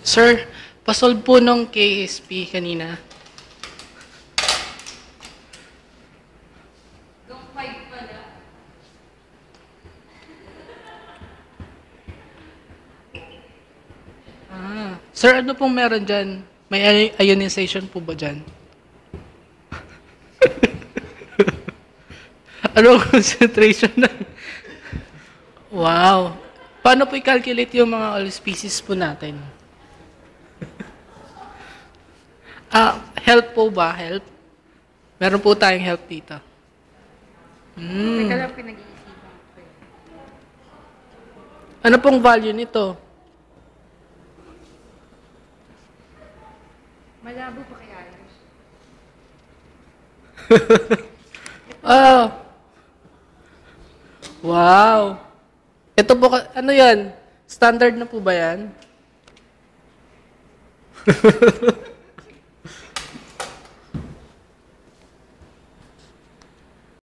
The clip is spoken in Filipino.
Sir, pasolve po nung KSP kanina. Yung 5 pala. Sir, ano pong meron dyan? May ionization po ba dyan? Ano ang concentration na? Wow. Paano po i-calculate yung mga all species po natin? Health po ba? Health? Meron po tayong health dito. Teka lang, pinag-iisipan ko. Ano pong value nito? Malabo pa kaya yun? Wow. Ito po, ano yan? Standard na po ba yan?